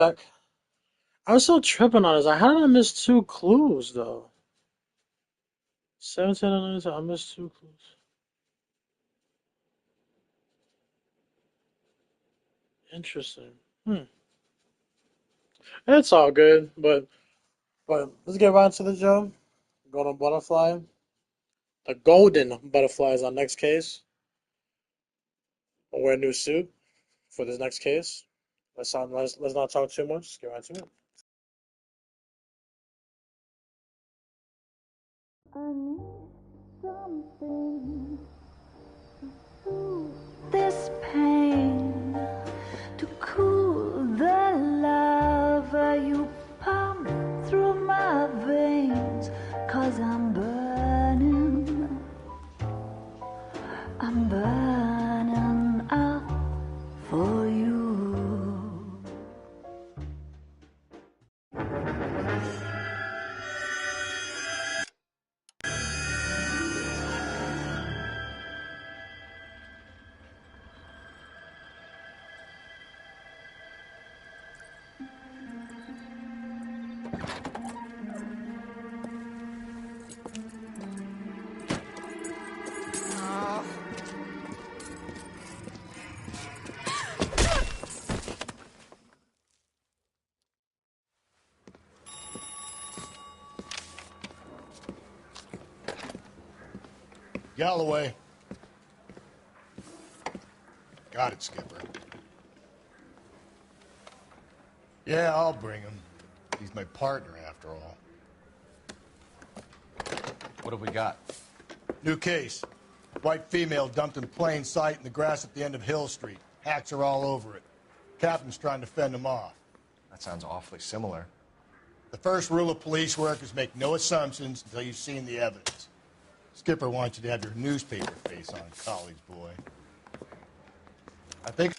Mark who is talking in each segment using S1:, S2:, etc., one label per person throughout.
S1: Back. I was still tripping on this. How did I miss two clues though? 17 and 19, I missed two clues. Interesting. Hmm. It's all good, but let's get right into the job. Golden butterfly. The golden butterfly is our next case. We'll wear a new suit for this next case. Let's not talk too much. Let's get right to it.
S2: I need something to soothe this pain, to cool the lava you pump through my veins, 'cause I'm burning up for you.
S3: Galloway. Got it, Skipper. Yeah, I'll bring him. He's my partner, after all.
S4: What have we got?
S3: New case. White female dumped in plain sight in the grass at the end of Hill Street. Hats are all over it. Captain's trying to fend him off.
S4: That sounds awfully similar.
S3: The first rule of police work is make no assumptions until you've seen the evidence. Skipper wants you to have your newspaper face on, college boy. I think...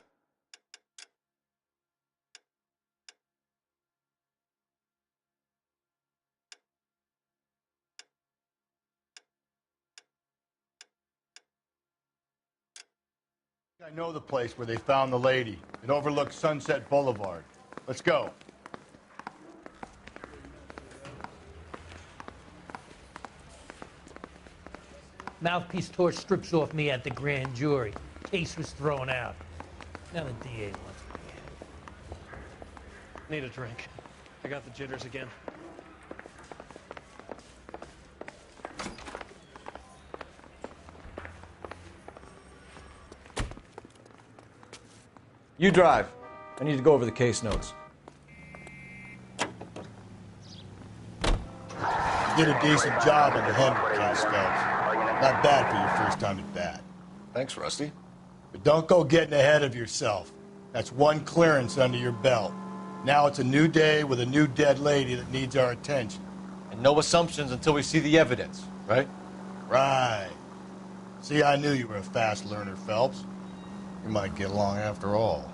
S3: I know the place where they found the lady. It overlooks Sunset Boulevard. Let's go.
S5: Mouthpiece tore strips off me at the grand jury. Case was thrown out. Now the DA wants me.
S6: Need a drink. I got the jitters again.
S4: You drive. I need to go over the case notes.
S3: You did a decent job on the Hendrick case, Phelps. Not bad for your first time at bat.
S4: Thanks, Rusty.
S3: But don't go getting ahead of yourself. That's one clearance under your belt. Now it's a new day with a new dead lady that needs our attention.
S4: And no assumptions until we see the evidence, right?
S3: Right. See, I knew you were a fast learner, Phelps. You might get along after all.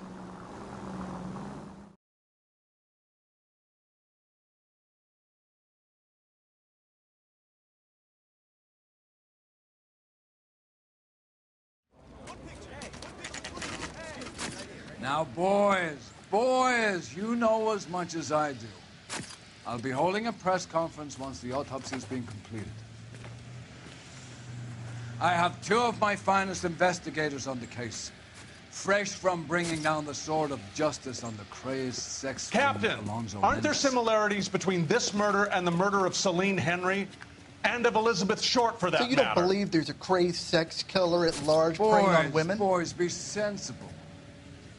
S7: Now, boys, you know as much as I do. I'll be holding a press conference once the autopsy's been completed. I have two of my finest investigators on the case, fresh from bringing down the sword of justice on the crazed sex
S6: Captain, aren't there similarities between this murder and the murder of Celine Henry and of Elizabeth Short, for that
S8: matter? So you don't believe there's a crazed sex killer at large preying on women?
S7: Boys, be sensible.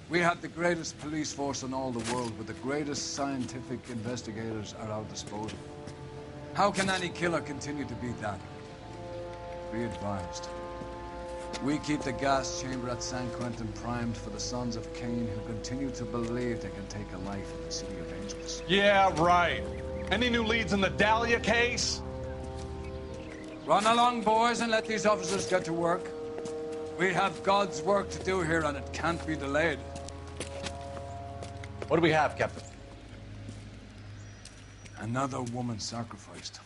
S7: We have the greatest police force in all the world with the greatest scientific investigators at our disposal. How can any killer continue to be that? Be advised. We keep the gas chamber at San Quentin primed for the sons of Cain who continue to believe they can take a life in the City of Angels.
S6: Yeah, right. Any new leads in the Dahlia case?
S7: Run along, boys, and let these officers get to work. We have God's work to do here, and it can't be delayed.
S4: What do we have, Captain?
S7: Another woman sacrificed.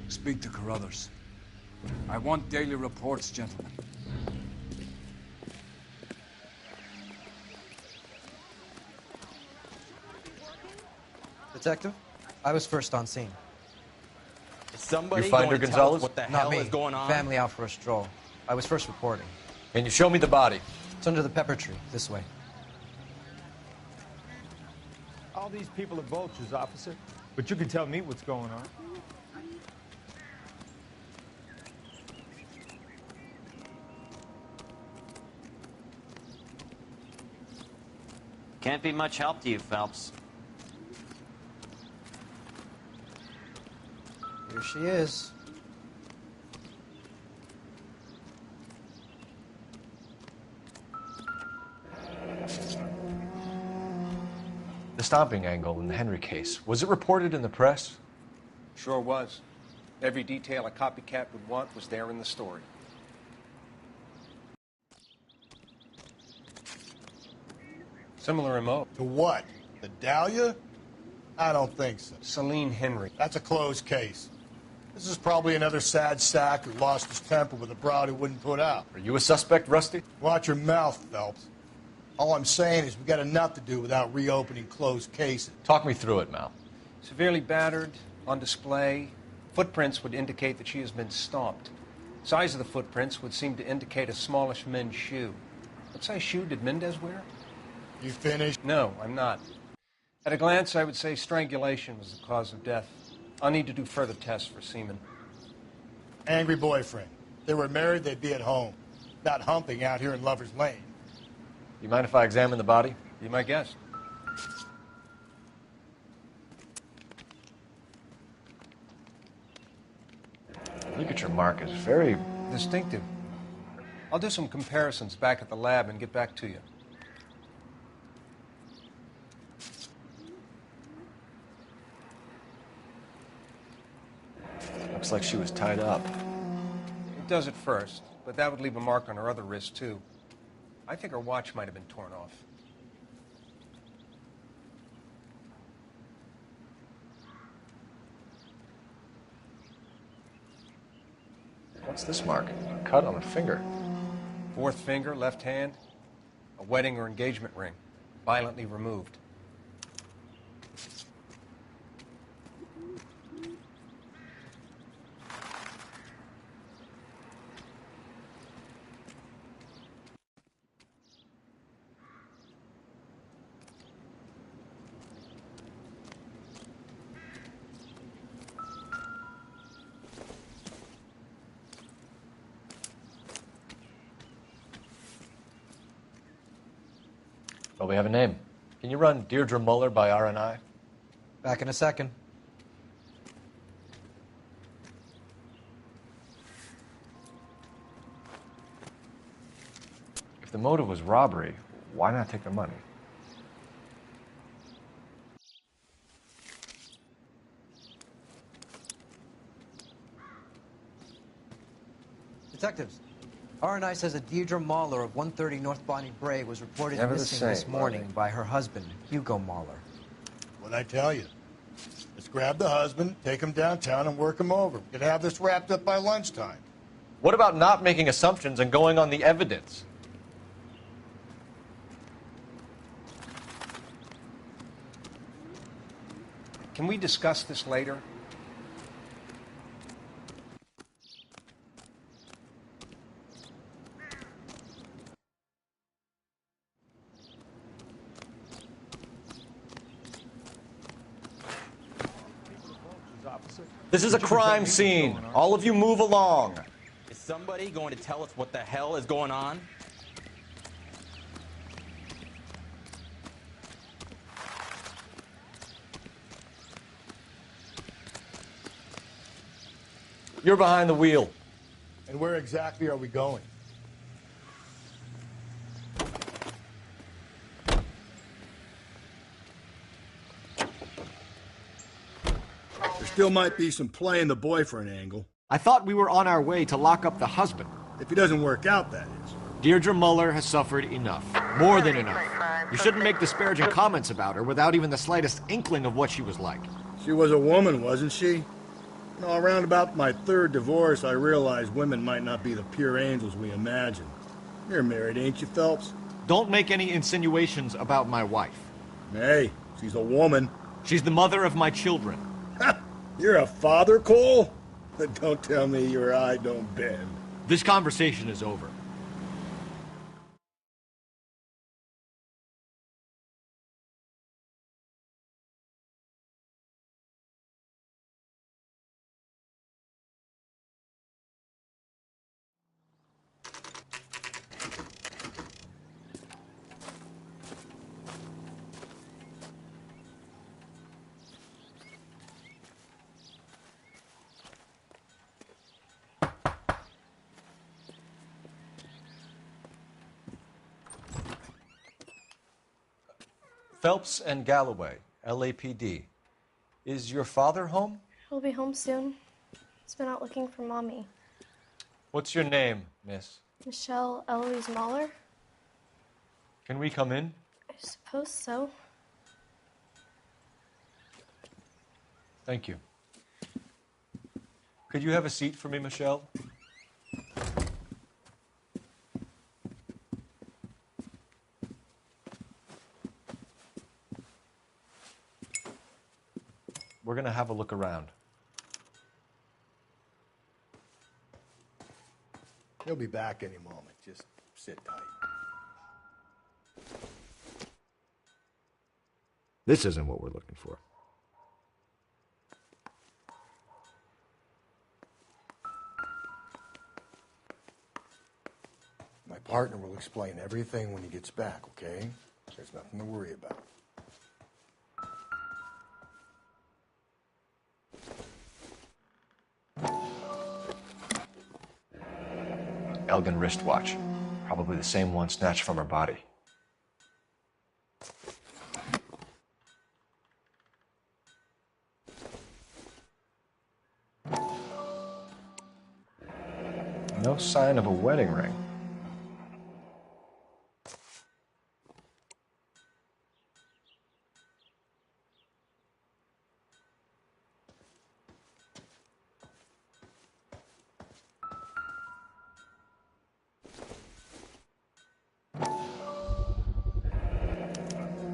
S7: Speak to Carruthers. I want daily reports, gentlemen.
S9: Detective, I was first on scene.
S10: Is somebody
S4: You find
S10: going
S4: her,
S10: to tell
S4: Gonzalez?
S10: us what the
S9: Not
S10: hell
S9: me.
S10: is going on?
S9: Family out for a stroll. I was first reporting.
S4: Can you show me the body?
S9: It's under the pepper tree, this way.
S11: All these people are vultures, officer. But you can tell me what's going on.
S10: Can't be much help to you, Phelps.
S9: Here she is.
S4: The stomping angle in the Henry case, was it reported in the press?
S12: Sure was. Every detail a copycat would want was there in the story. Similar MO.
S3: To what? The Dahlia? I don't think so.
S12: Celine Henry.
S3: That's a closed case. This is probably another sad sack who lost his temper with a broad who wouldn't put out.
S4: Are you a suspect, Rusty?
S3: Watch your mouth, Phelps. All I'm saying is we got enough to do without reopening closed cases.
S4: Talk me through it, Mal.
S12: Severely battered, on display. Footprints would indicate that she has been stomped. Size of the footprints would seem to indicate a smallish men's shoe. What size shoe did Mendez wear?
S3: You finished?
S12: No, I'm not. At a glance, I would say strangulation was the cause of death. I'll need to do further tests for semen.
S3: Angry boyfriend. If they were married, they'd be at home. Not humping out here in Lover's Lane.
S4: You mind if I examine the body?
S12: Be my guest.
S4: Look at your mark. It's very
S12: distinctive. I'll do some comparisons back at the lab and get back to you.
S4: Looks like she was tied up.
S12: It does at first, but that would leave a mark on her other wrist, too. I think her watch might have been torn off.
S4: What's this mark? A cut on a finger.
S12: Fourth finger, left hand. A wedding or engagement ring. Violently removed.
S4: Well, we have a name. Can you run Deirdre Muller by RNI?
S9: Back in a second.
S4: If the motive was robbery, why not take the money?
S9: Detectives, RNI says that Deirdre Mahler of 130 North Bonnie Bray was reported
S12: Never the
S9: missing
S12: same,
S9: this morning
S12: Marty.
S9: by her husband, Hugo Mahler.
S3: What'd I tell you? Let's grab the husband, take him downtown, and work him over. We could have this wrapped up by lunchtime.
S4: What about not making assumptions and going on the evidence?
S12: Can we discuss this later?
S4: This is a crime scene. All of you move along.
S10: Is somebody going to tell us what the hell is going on?
S4: You're behind the wheel.
S3: And where exactly are we going? There still might be some play in the boyfriend angle.
S13: I thought we were on our way to lock up the husband.
S3: If he doesn't work out, that is.
S13: Deirdre Muller has suffered enough. More than enough. You shouldn't make disparaging comments about her without even the slightest inkling of what she was like.
S3: She was a woman, wasn't she? You know, around about my third divorce, I realized women might not be the pure angels we imagine. You're married, ain't you, Phelps?
S13: Don't make any insinuations about my wife.
S3: Hey, she's a woman.
S13: She's the mother of my children.
S3: You're a father, Cole? Don't tell me your eye don't bend.
S13: This conversation is over.
S4: Phelps and Galloway, LAPD. Is your father home?
S14: He'll be home soon. He's been out looking for Mommy.
S4: What's your name, miss?
S14: Michelle Eloise Mahler?
S4: Can we come in?
S14: I suppose so.
S4: Thank you. Could you have a seat for me, Michelle? We're going to have a look around.
S3: He'll be back any moment. Just sit tight.
S13: This isn't what we're looking for.
S3: My partner will explain everything when he gets back, okay? There's nothing to worry about.
S4: Elgin wristwatch. Probably the same one snatched from her body. No sign of a wedding ring.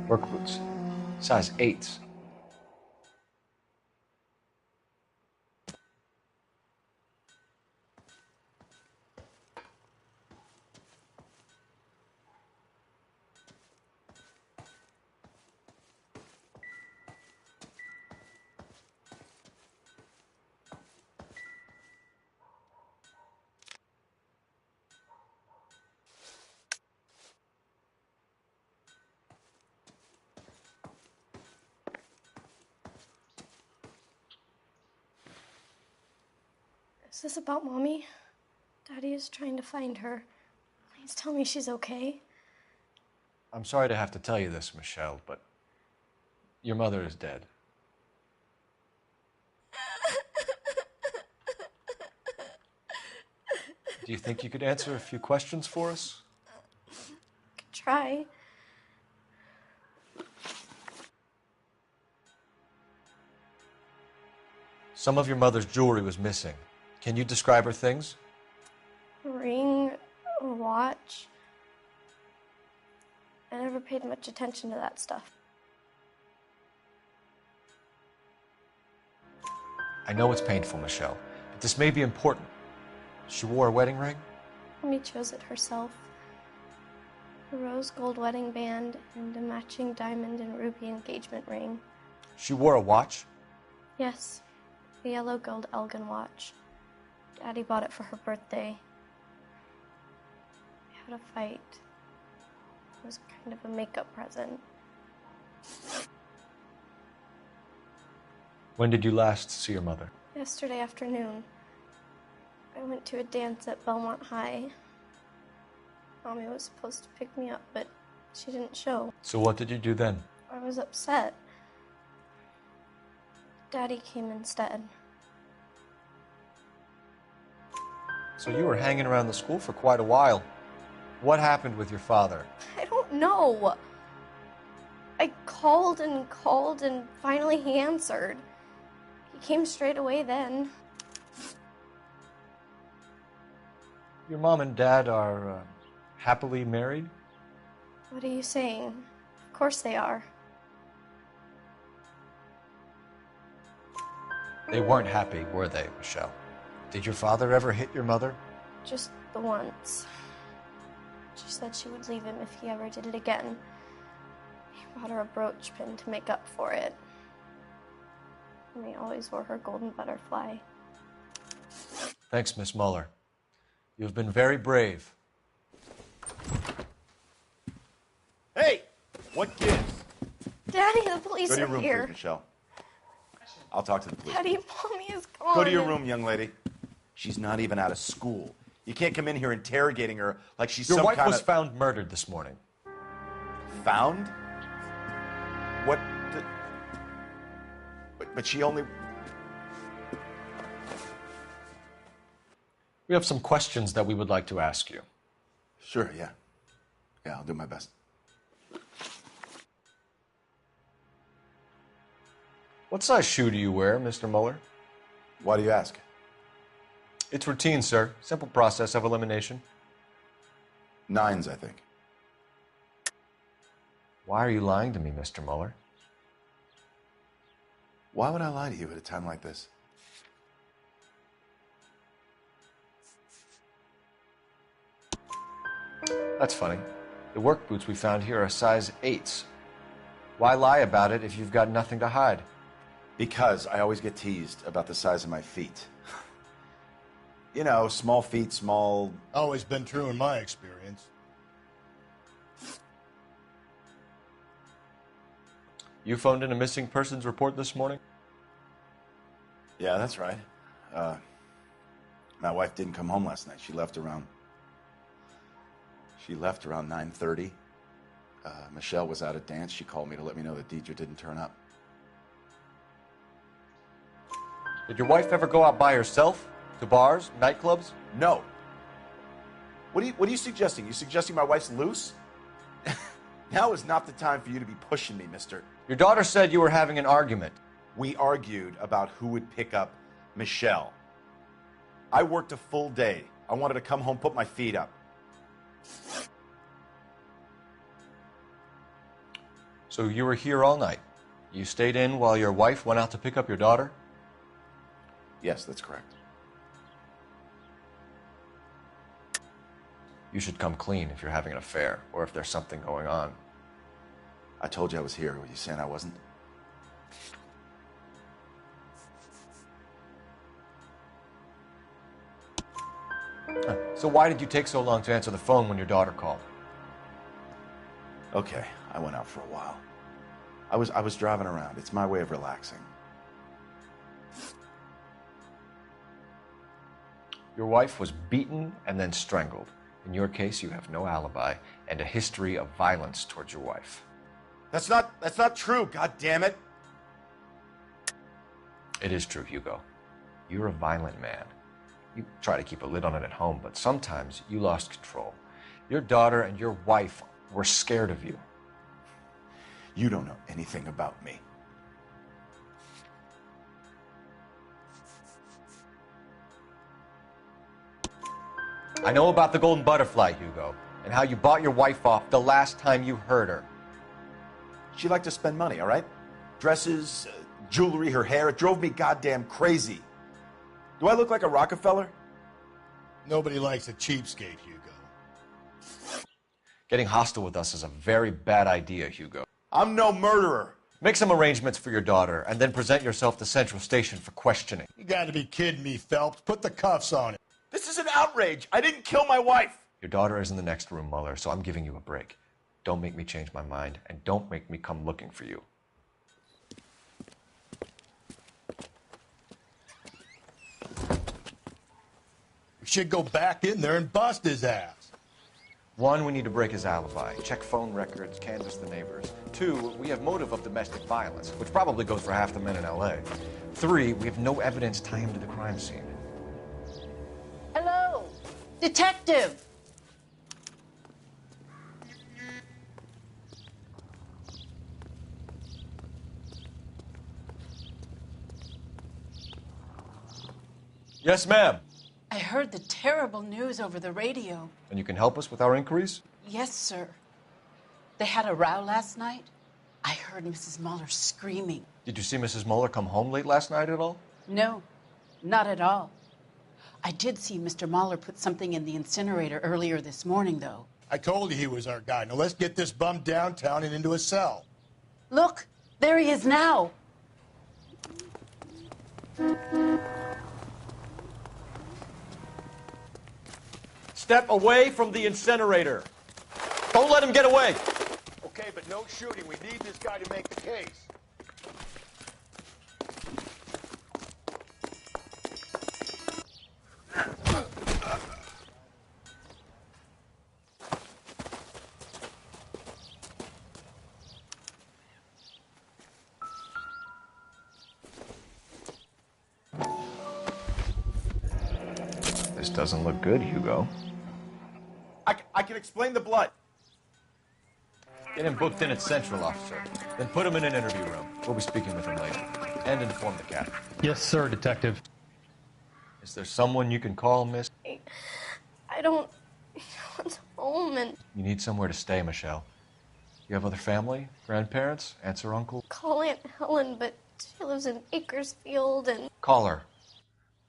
S4: Work boots. Size 8s.
S14: Is this about Mommy? Daddy is trying to find her. Please tell me she's okay.
S4: I'm sorry to have to tell you this, Michelle, but your mother is dead. Do you think you could answer a few questions for us?
S14: Could try.
S4: Some of your mother's jewelry was missing. Can you describe her things?
S14: A ring, a watch. I never paid much attention to that stuff.
S4: I know it's painful, Michelle, but this may be important. She wore a wedding ring?
S14: Mommy chose it herself. A rose gold wedding band and a matching diamond and ruby engagement ring.
S4: She wore a watch?
S14: Yes, a yellow gold Elgin watch. Daddy bought it for her birthday. We had a fight. It was kind of a makeup present.
S4: When did you last see your mother?
S14: Yesterday afternoon. I went to a dance at Belmont High. Mommy was supposed to pick me up, but she didn't show.
S4: So what did you do then?
S14: I was upset. Daddy came instead.
S4: So you were hanging around the school for quite a while. What happened with your father?
S14: I don't know. I called and finally he answered. He came straight away then.
S4: Your mom and dad are happily married?
S14: What are you saying? Of course they are.
S4: They weren't happy, were they, Michelle? Did your father ever hit your mother?
S14: Just the once. She said she would leave him if he ever did it again. He bought her a brooch pin to make up for it. And he always wore her golden butterfly.
S4: Thanks, Miss Muller. You've been very brave.
S15: Hey! What gives?
S14: Daddy, the police
S15: Go to your
S14: are
S15: room,
S14: here.
S15: please, Michelle. I'll talk to the police.
S14: Daddy, Mommy is gone.
S15: Go to your room, young lady. She's not even out of school. You can't come in here interrogating her like she's
S4: Your
S15: some
S4: wife
S15: kind
S4: was
S15: of...
S4: found murdered this morning.
S15: Found? What the... But she only...
S4: We have some questions that we would like to ask you.
S15: Sure, yeah. Yeah, I'll do my best.
S4: What size shoe do you wear, Mr. Muller?
S15: Why do you ask?
S4: It's routine, sir. Simple process of elimination.
S15: 9s, I think.
S4: Why are you lying to me, Mr. Muller?
S15: Why would I lie to you at a time like this?
S4: That's funny. The work boots we found here are size 8s. Why lie about it if you've got nothing to hide?
S15: Because I always get teased about the size of my feet. You know, small feet, small...
S3: Always been true in my experience.
S4: You phoned in a missing persons report this morning?
S15: Yeah, that's right. My wife didn't come home last night. She left around 9:30. Michelle was out at dance. She called me to let me know that Deidre didn't turn up.
S4: Did your wife ever go out by herself? To bars, nightclubs?
S15: No. What are you suggesting? You suggesting my wife's loose? Now is not the time for you to be pushing me, mister.
S4: Your daughter said you were having an argument.
S15: We argued about who would pick up Michelle. I worked a full day. I wanted to come home, put my feet up.
S4: So you were here all night. You stayed in while your wife went out to pick up your daughter?
S15: Yes, that's correct.
S4: You should come clean if you're having an affair or if there's something going on.
S15: I told you I was here. Were you saying I wasn't?
S4: So why did you take so long to answer the phone when your daughter called?
S15: Okay, I went out for a while. I was driving around. It's my way of relaxing.
S4: Your wife was beaten and then strangled. In your case, you have no alibi and a history of violence towards your wife.
S15: That's not true, god damn it.
S4: It is true, Hugo. You're a violent man. You try to keep a lid on it at home, but sometimes you lost control. Your daughter and your wife were scared of you.
S15: You don't know anything about me.
S4: I know about the golden butterfly, Hugo, and how you bought your wife off the last time you heard her.
S15: She liked to spend money, all right? Dresses, jewelry, her hair. It drove me goddamn crazy. Do I look like a Rockefeller?
S3: Nobody likes a cheapskate, Hugo.
S4: Getting hostile with us is a very bad idea, Hugo.
S15: I'm no murderer.
S4: Make some arrangements for your daughter, and then present yourself to Central Station for questioning.
S3: You gotta be kidding me, Phelps. Put the cuffs on him.
S15: This is an outrage. I didn't kill my wife.
S4: Your daughter is in the next room, Muller, so I'm giving you a break. Don't make me change my mind, and don't make me come looking for you.
S3: We should go back in there and bust his ass.
S4: 1, we need to break his alibi. Check phone records, canvass the neighbors. 2, we have motive of domestic violence, which probably goes for half the men in L.A. 3, we have no evidence tying him to the crime scene.
S16: Hello, detective.
S4: Yes, ma'am.
S16: I heard the terrible news over the radio.
S4: And you can help us with our inquiries?
S16: Yes, sir. They had a row last night. I heard Mrs. Muller screaming.
S4: Did you see Mrs. Muller come home late last night at all?
S16: No, not at all. I did see Mr. Mahler put something in the incinerator earlier this morning, though.
S3: I told you he was our guy. Now let's get this bum downtown and into a cell.
S16: Look, there he is now.
S13: Step away from the incinerator. Don't let him get away.
S3: Okay, but no shooting. We need this guy to make the case.
S4: This doesn't look good, Hugo.
S15: I can explain the blood.
S13: Get him booked in at Central, officer. Then put him in an interview room. We'll be speaking with him later. And inform the captain.
S6: Yes, sir, Detective.
S13: Is there someone you can call, miss?
S14: I don't want home and
S13: You need somewhere to stay, Michelle. You have other family? Grandparents? Aunts or uncles?
S14: call Aunt Helen, but she lives in Bakersfield and
S13: Call her.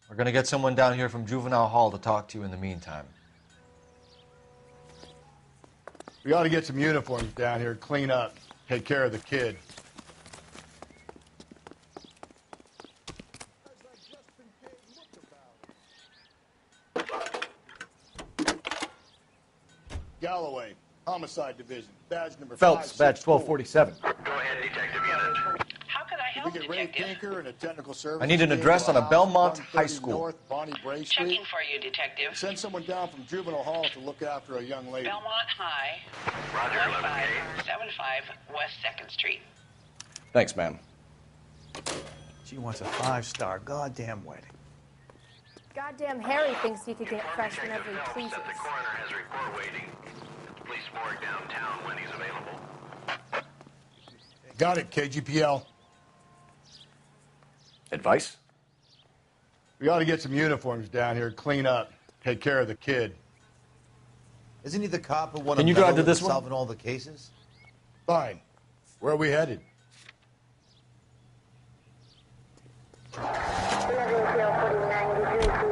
S13: We're gonna get someone down here from Juvenile Hall to talk to you in the meantime.
S3: We ought to get some uniforms down here, clean up, take care of the kid. Galloway, Homicide Division, badge number
S13: Phelps, badge 1247.
S16: How can I
S3: Did we get Ray Pinker and a technical service?
S13: I need an address on a Belmont High School.
S3: North Bonnie Bray Street.
S16: Checking for you, Detective.
S3: Send someone down from Juvenile Hall to look after a young lady.
S16: Belmont High, 1575 West 2nd Street.
S13: Thanks, ma'am.
S17: She wants a 5-star goddamn wedding.
S18: Goddamn Harry thinks he could get fresh whenever he pleases.
S19: The coroner has a report waiting at the police morgue downtown when he's available.
S3: Got it, KGPL.
S13: Advice?
S3: We ought to get some uniforms down here, clean up, take care of the kid.
S17: Isn't he the cop who won
S13: Can
S17: a
S13: you drive
S17: medal
S13: to this
S17: in
S13: one?
S17: solving all the cases?
S3: Fine. Where are we headed?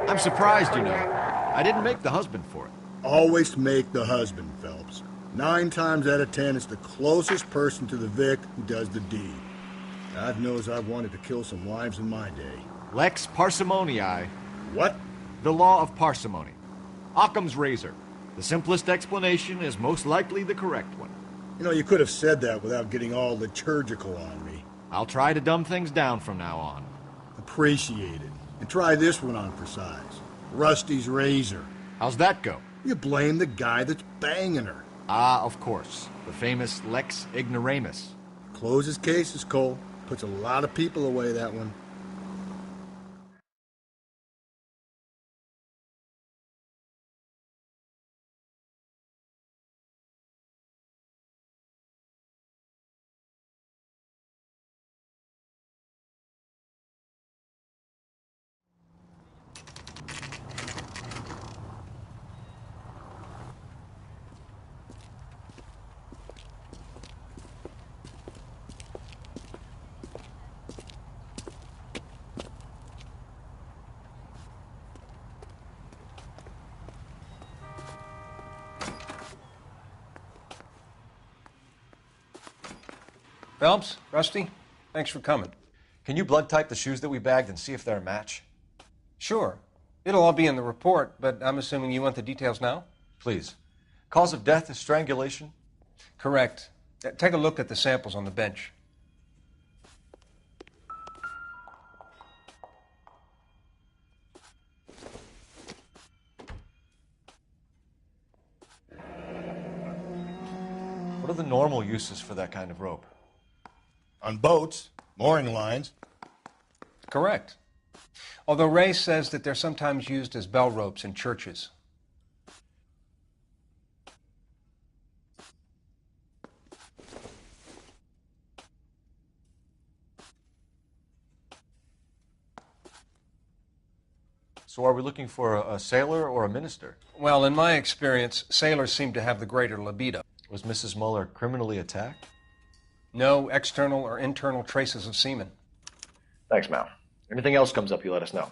S13: I'm surprised, you know. I didn't make the husband for it.
S3: Always make the husband, Phelps. 9 times out of 10, it's the closest person to the Vic who does the deed. God knows I've wanted to kill some wives in my day.
S13: Lex parsimoniae.
S3: What?
S13: The law of parsimony. Occam's razor. The simplest explanation is most likely the correct one.
S3: You know, you could have said that without getting all liturgical on me.
S13: I'll try to dumb things down from now on.
S3: Appreciate it. And try this one on for size. Rusty's razor.
S13: How's that go?
S3: You blame the guy that's banging her.
S13: Ah, of course. The famous Lex ignoramus.
S3: Closes cases, Cole. Puts a lot of people away, that one.
S12: Phelps, Rusty, thanks for coming.
S13: Can you blood type the shoes that we bagged and see if they're a match?
S12: Sure. It'll all be in the report, but I'm assuming you want the details now?
S13: Please. Cause of death is strangulation?
S12: Correct. Take a look at the samples on the bench.
S13: What are the normal uses for that kind of rope?
S3: On boats, mooring lines.
S12: Correct. Although Ray says that they're sometimes used as bell ropes in churches.
S13: So are we looking for a sailor or a minister?
S12: Well, in my experience, sailors seem to have the greater libido.
S13: Was Mrs. Muller criminally attacked?
S12: No external or internal traces of semen.
S4: Thanks, Mal. Anything else comes up, you let us know.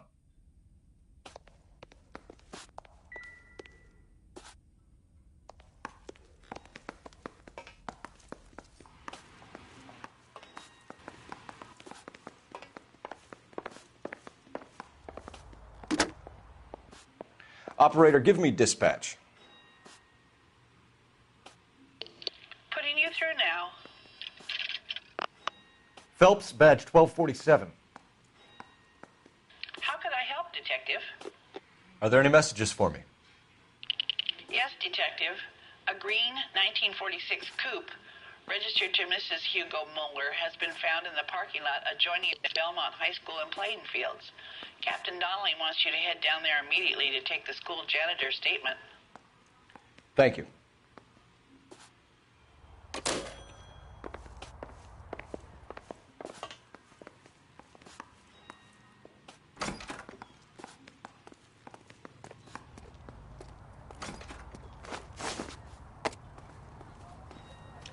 S4: Operator, give me dispatch.
S20: Putting you through now.
S4: Phelps, badge 1247.
S20: How could I help, Detective?
S4: Are there any messages for me?
S20: Yes, Detective. A green 1946 coupe, registered to Mrs. Hugo Mueller, has been found in the parking lot adjoining the Belmont High School and playing fields. Captain Donnelly wants you to head down there immediately to take the school janitor's statement.
S4: Thank you.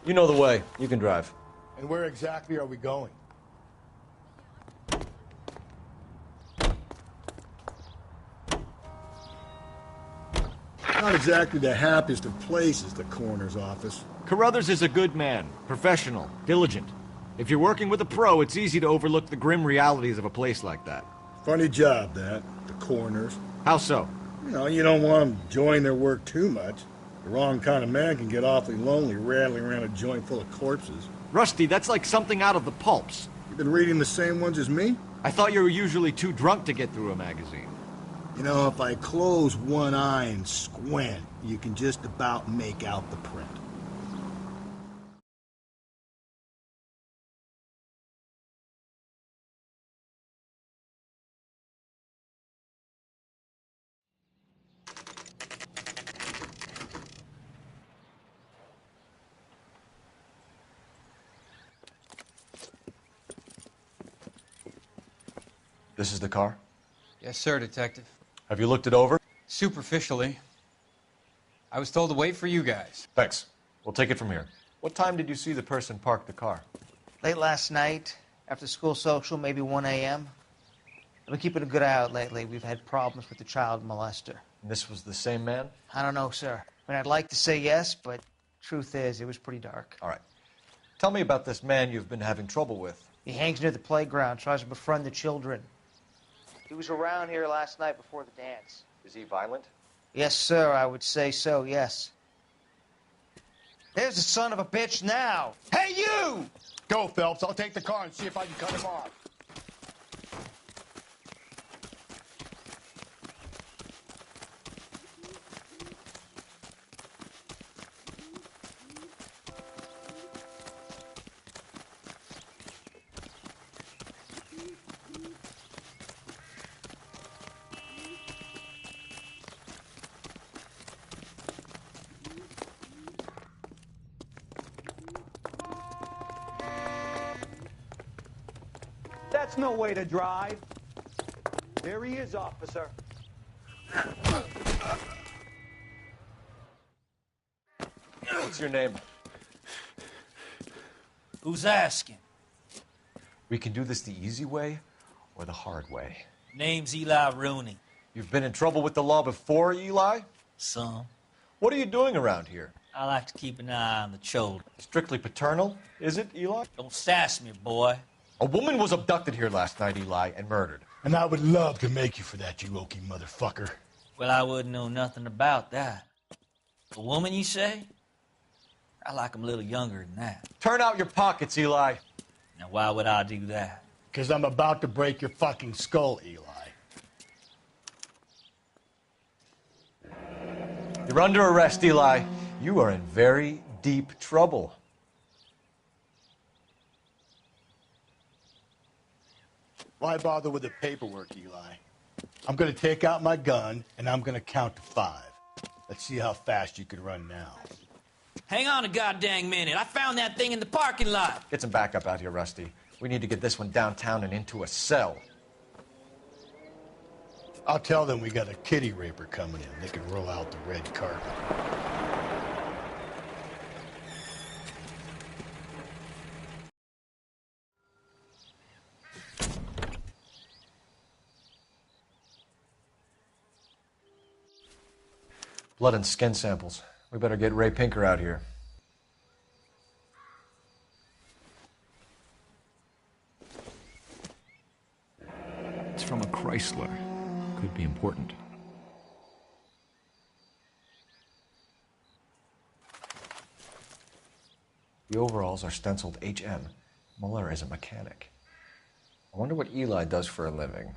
S4: You know the way. You can drive.
S3: And where exactly are we going? Not exactly the happiest of places, the coroner's office.
S13: Carruthers is a good man, professional, diligent. If you're working with a pro, it's easy to overlook the grim realities of a place like that.
S3: Funny job, that. The coroner's.
S13: How so?
S3: You don't want them enjoying their work too much. The wrong kind of man can get awfully lonely rattling around a joint full of corpses.
S13: Rusty, that's like something out of the pulps.
S3: You been reading the same ones as me?
S13: I thought you were usually too drunk to get through a magazine.
S3: If I close one eye and squint, you can just about make out the print.
S4: This is the car?
S9: Yes, sir, Detective.
S4: Have you looked it over?
S9: Superficially. I was told to wait for you guys.
S4: Thanks. We'll take it from here. What time did you see the person park the car?
S21: Late last night, after school social, maybe 1 a.m. I've been keeping a good eye out lately. We've had problems with the child molester.
S4: And this was the same man?
S21: I don't know, sir. I'd like to say yes, but truth is, it was pretty dark.
S4: All right. Tell me about this man you've been having trouble with.
S21: He hangs near the playground, tries to befriend the children. He was around here last night before the dance.
S4: Is he violent?
S21: Yes, sir, I would say so, yes. There's the son of a bitch now. Hey, you!
S3: Go, Phelps. I'll take the car and see if I can cut him off.
S11: That's no way to drive. There he is, officer.
S4: What's your name?
S22: Who's asking?
S4: We can do this the easy way or the hard way.
S22: Name's Eli Rooney.
S4: You've been in trouble with the law before, Eli?
S22: Some.
S4: What are you doing around here?
S22: I like to keep an eye on the children.
S4: Strictly paternal, is it, Eli?
S22: Don't sass me, boy.
S4: A woman was abducted here last night, Eli, and murdered.
S3: And I would love to make you for that, you okie motherfucker.
S22: Well, I wouldn't know nothing about that. A woman, you say? I like 'em a little younger than that.
S4: Turn out your pockets, Eli.
S22: Now, why would I do that?
S3: Because I'm about to break your fucking skull, Eli.
S4: You're under arrest, Eli. You are in very deep trouble.
S3: Why bother with the paperwork, Eli? I'm going to take out my gun, and I'm going to count to 5. Let's see how fast you can run now.
S22: Hang on a goddamn minute. I found that thing in the parking lot.
S4: Get some backup out here, Rusty. We need to get this one downtown and into a cell.
S3: I'll tell them we got a kitty raper coming in. They can roll out the red carpet.
S4: Blood and skin samples. We better get Ray Pinker out here.
S13: It's from a Chrysler. Could be important.
S4: The overalls are stenciled HM. Muller is a mechanic. I wonder what Eli does for a living.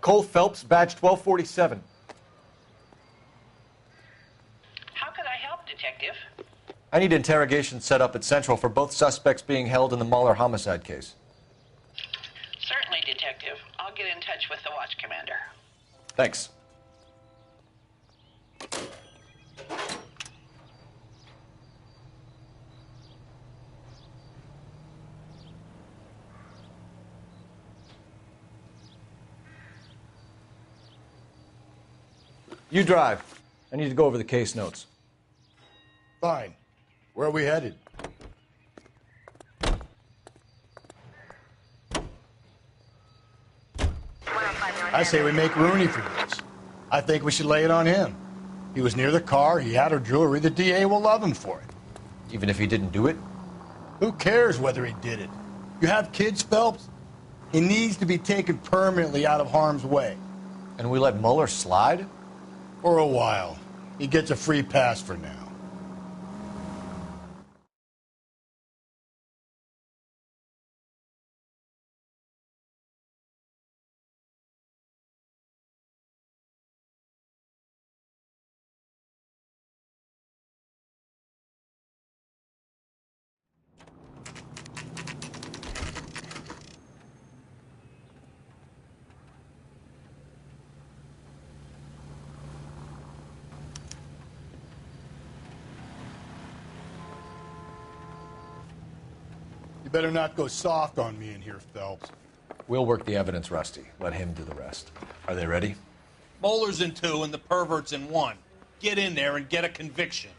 S4: Cole Phelps, badge 1247.
S20: How could I help, Detective?
S4: I need interrogation set up at Central for both suspects being held in the Muller homicide case.
S20: Certainly, Detective. I'll get in touch with the watch commander.
S4: Thanks. You drive. I need to go over the case notes.
S3: Fine. Where are we headed? I say we make Rooney for this. I think we should lay it on him. He was near the car, he had her jewelry, the DA will love him for it.
S4: Even if he didn't do it?
S3: Who cares whether he did it? You have kids, Phelps? He needs to be taken permanently out of harm's way.
S4: And we let Muller slide?
S3: For a while. He gets a free pass for now. You better not go soft on me in here, Phelps.
S4: We'll work the evidence, Rusty. Let him do the rest. Are they ready?
S10: Bowler's in 2 and the pervert's in 1. Get in there and get a conviction.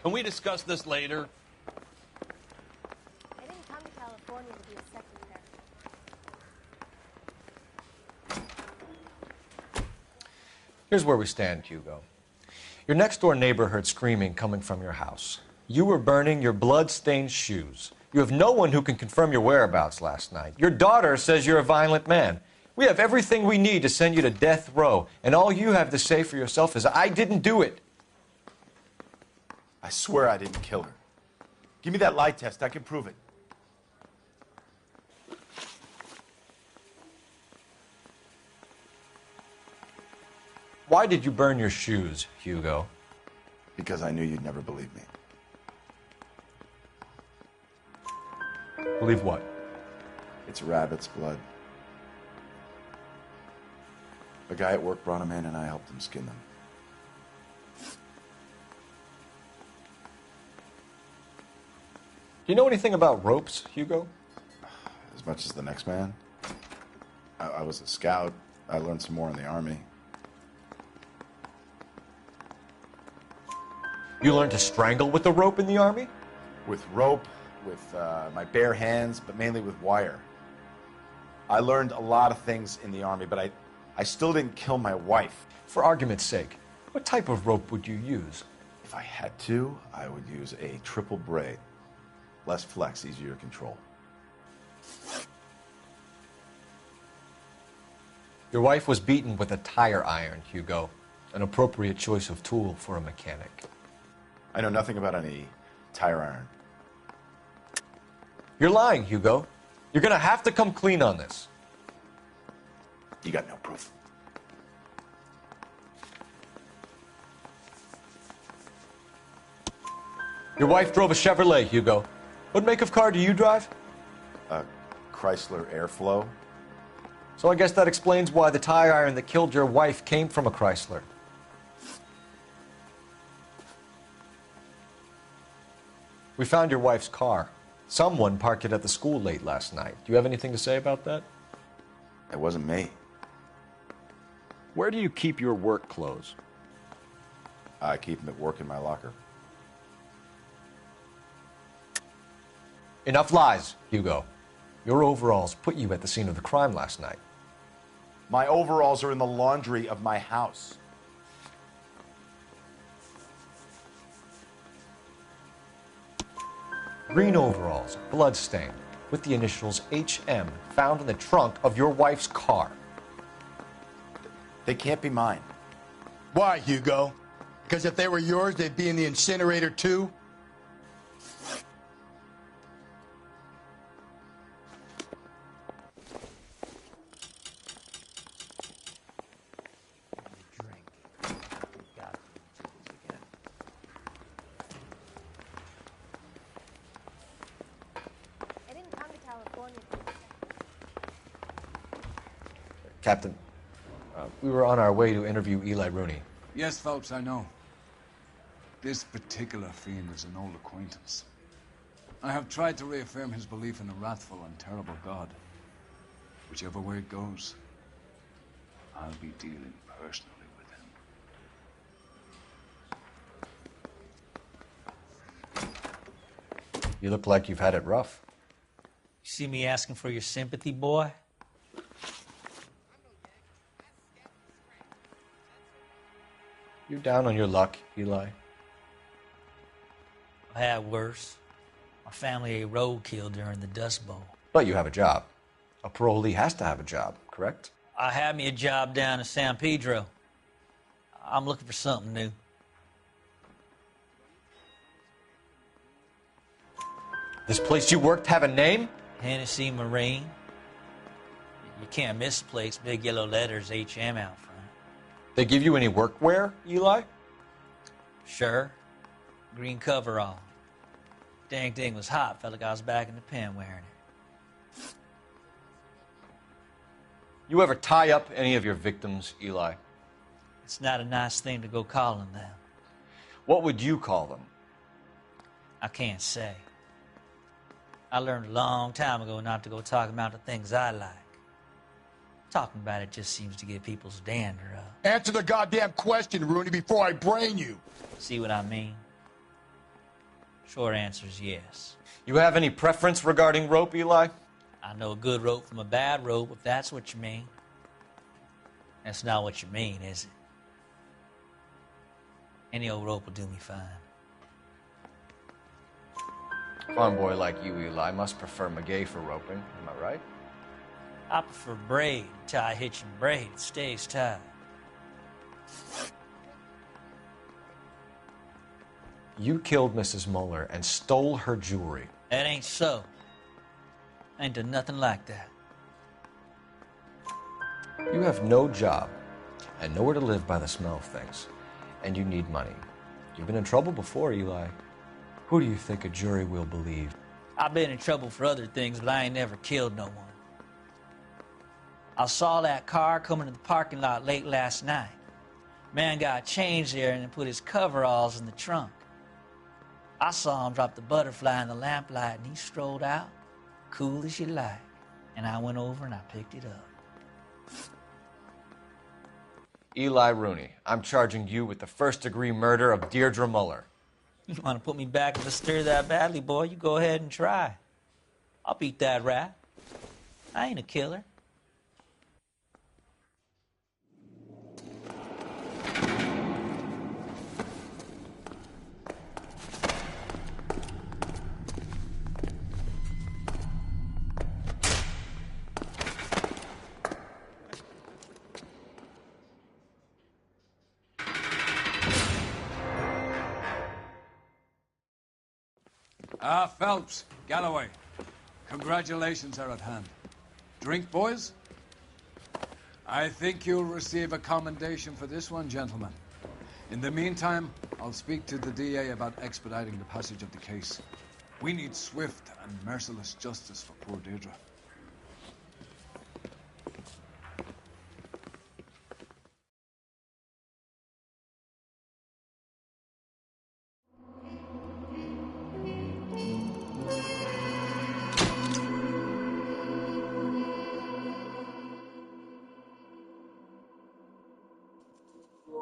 S10: Can we discuss this later?
S18: I didn't come to California to be a secretary.
S4: Here's where we stand, Hugo. Your next-door neighbor heard screaming coming from your house. You were burning your blood-stained shoes. You have no one who can confirm your whereabouts last night. Your daughter says you're a violent man. We have everything we need to send you to death row, and all you have to say for yourself is, I didn't do it.
S15: I swear I didn't kill her. Give me that lie test. I can prove it.
S4: Why did you burn your shoes, Hugo?
S15: Because I knew you'd never believe me.
S4: Believe what?
S15: It's rabbit's blood. A guy at work brought them in and I helped him skin them.
S4: Do you know anything about ropes, Hugo?
S15: As much as the next man. I was a scout. I learned some more in the Army.
S4: You learned to strangle with the rope in the Army?
S15: With rope, with my bare hands, but mainly with wire. I learned a lot of things in the Army, but I still didn't kill my wife.
S4: For argument's sake, what type of rope would you use?
S15: If I had to, I would use a triple braid. Less flex, easier to control.
S4: Your wife was beaten with a tire iron, Hugo. An appropriate choice of tool for a mechanic.
S15: I know nothing about any tire iron.
S4: You're lying, Hugo. You're gonna have to come clean on this.
S15: You got no proof.
S4: Your wife drove a Chevrolet, Hugo. What make of car do you drive?
S15: A Chrysler Airflow.
S4: So I guess that explains why the tire iron that killed your wife came from a Chrysler. We found your wife's car. Someone parked it at the school late last night. Do you have anything to say about that?
S15: It wasn't me.
S13: Where do you keep your work clothes?
S15: I keep them at work in my locker.
S4: Enough lies, Hugo. Your overalls put you at the scene of the crime last night.
S15: My overalls are in the laundry of my house.
S4: Green overalls, bloodstained, with the initials HM found in the trunk of your wife's car.
S15: They can't be mine.
S3: Why, Hugo? Because if they were yours, they'd be in the incinerator too?
S18: I didn't come to California.
S4: Captain, we were on our way to interview Eli Rooney.
S7: Yes, Phelps, I know. This particular fiend is an old acquaintance. I have tried to reaffirm his belief in a wrathful and terrible God. Whichever way it goes, I'll be dealing personally with him.
S4: You look like you've had it rough.
S22: You see me asking for your sympathy, boy?
S4: You're down on your luck, Eli.
S22: I had worse. My family ate roadkill during the Dust Bowl.
S4: But you have a job. A parolee has to have a job, correct?
S22: I had me a job down in San Pedro. I'm looking for something new.
S4: This place you worked have a name?
S22: Hennessy Marine. You can't miss the place. Big yellow letters, HM out front.
S4: They give you any workwear, Eli?
S22: Sure. Green coverall. Dang thing was hot. Felt like I was back in the pen wearing it.
S4: You ever tie up any of your victims, Eli?
S22: It's not a nice thing to go calling them.
S4: What would you call them?
S22: I can't say. I learned a long time ago not to go talking about the things I like. Talking about it just seems to get people's dander up.
S3: Answer the goddamn question, Rooney, before I brain you.
S22: See what I mean? Short answer is yes.
S4: You have any preference regarding rope, Eli?
S22: I know a good rope from a bad rope, if that's what you mean. That's not what you mean, is it? Any old rope will do me fine.
S4: Farm boy like you, Eli, must prefer maguey for roping. Am I right?
S22: I prefer braid. Tie, hitch, and braid. It stays tied.
S4: You killed Mrs. Muller and stole her jewelry.
S22: That ain't so. I ain't done nothing like that.
S4: You have no job and nowhere to live by the smell of things. And you need money. You've been in trouble before, Eli. Who do you think a jury will believe?
S22: I've been in trouble for other things, but I ain't never killed no one. I saw that car coming to the parking lot late last night. Man got changed there and put his coveralls in the trunk. I saw him drop the butterfly in the lamplight, and he strolled out, cool as you like. And I went over and I picked it up.
S4: Eli Rooney, I'm charging you with the first-degree murder of Deirdre Muller.
S22: You want to put me back in the stir that badly, boy? You go ahead and try. I'll beat that rap. I ain't a killer.
S7: Phelps, Galloway. Congratulations are at hand. Drink, boys? I think you'll receive a commendation for this one, gentlemen. In the meantime, I'll speak to the DA about expediting the passage of the case. We need swift and merciless justice for poor Deirdre.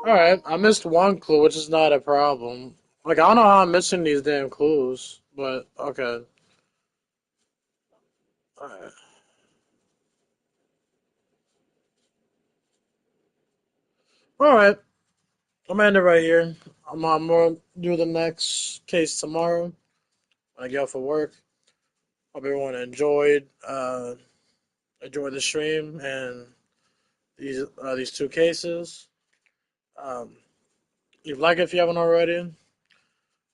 S1: Alright, I missed one clue, which is not a problem. Like, I don't know how I'm missing these damn clues, but okay. Alright. Alright, I'm gonna end it right here. I'm gonna do the next case tomorrow when I get off of work. Hope everyone enjoyed the stream and these two cases. Leave a like if you haven't already.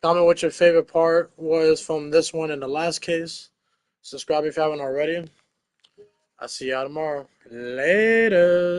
S1: Comment what your favorite part was from this one and the last case. Subscribe if you haven't already. I'll see y'all tomorrow. Later.